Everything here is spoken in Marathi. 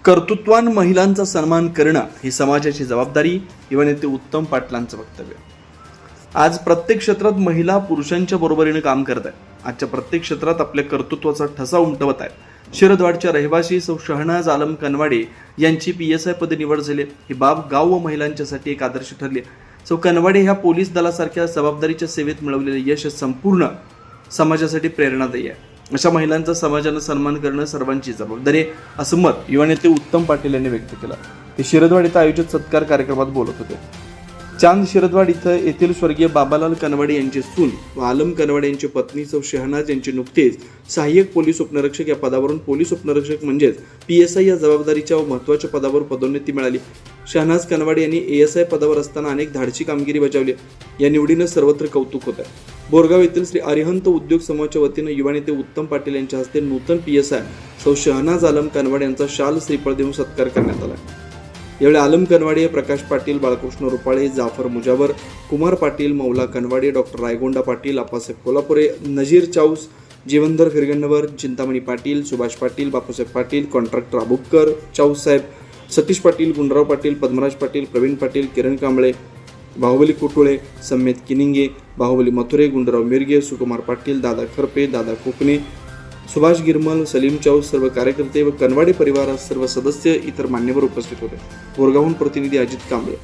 कर्तृत्वान महिलांचा सन्मान करणं ही समाजाची जबाबदारी, युवा नेते उत्तम पाटलांचं वक्तव्य। आज प्रत्येक क्षेत्रात महिला पुरुषांच्या बरोबरीने काम करत आहेत। आजच्या प्रत्येक क्षेत्रात आपल्या कर्तृत्वाचा ठसा उमटवत आहेत। शिरदवाडच्या रहिवासी सौ शहनाज आलम कनवाडे यांची PSI पदी निवड झाली। ही बाब गाव व महिलांच्यासाठी एक आदर्श ठरली। सौ कनवाडे ह्या पोलीस दलासारख्या जबाबदारीच्या सेवेत मिळवलेले यश संपूर्ण समाजासाठी प्रेरणादायी आहे। अशा महिलांचा समाजाने सन्मान करणं सर्वांची जबाबदारी आहे, असं मत युवा नेते उत्तम पाटील यांनी व्यक्त केलं। ते शिरदवाड इथं आयोजित सत्कार कार्यक्रमात बोलत होते। चांद शिरदवाड इथं येथील स्वर्गीय बाबालाल कनवाडे यांचे सून व आलम कनवाडे यांची पत्नी सौ शहनाज यांची नुकतेच सहाय्यक पोलीस उपनिरीक्षक या पदावरून पोलीस उपनिरीक्षक म्हणजेच PSI या जबाबदारीच्या व महत्त्वाच्या पदावर पदोन्नती मिळाली। शहनाज कनवाडे यांनी ASI पदावर असताना अनेक धाडसी कामगिरी बजावली। या निवडीनं सर्वत्र कौतुक होत आहे। बोरगाव येथील श्री अरिहंत उद्योग समूहाच्या वतीनं युवा नेते उत्तम पाटील यांच्या हस्ते नूतन PSI सौ शहनाज आलम कनवाडे यांचा शाल श्रीफळ देऊन सत्कार करण्यात आला। यावेळी आलम कनवाडे, प्रकाश पाटील, बाळकृष्ण रुपाळे, जाफर मुजावर, कुमार पाटील, मौला कनवाडे, डॉक्टर रायगोंडा पाटील, आप्पासाहेब कोल्हापुरे, नजीर चाऊस, जीवनधर फिरगण्णवर, चिंतामणी पाटील, सुभाष पाटील, बापूसाहेब पाटील, कॉन्ट्रॅक्टर अबुक्कर, चाऊस साहेब, सतीश पाटील, गुंडराव पाटील, पद्मराज पाटील, प्रवीण पाटील, किरण कांबळे, बाहुबली कुटुळे, सम्मेत किनिंगे, बाहुबली मथुरे, गुंडराव मिरगे, सुकुमार पाटील, दादा खरपे, दादा कोकणे, सुभाष गिरमल, सलीम चाऊस, सर्व कार्यकर्ते व कनवाडे परिवार सर्व सदस्य इतर मान्यवर उपस्थित होते। बोरगावहून प्रतिनिधी अजित कांबळे।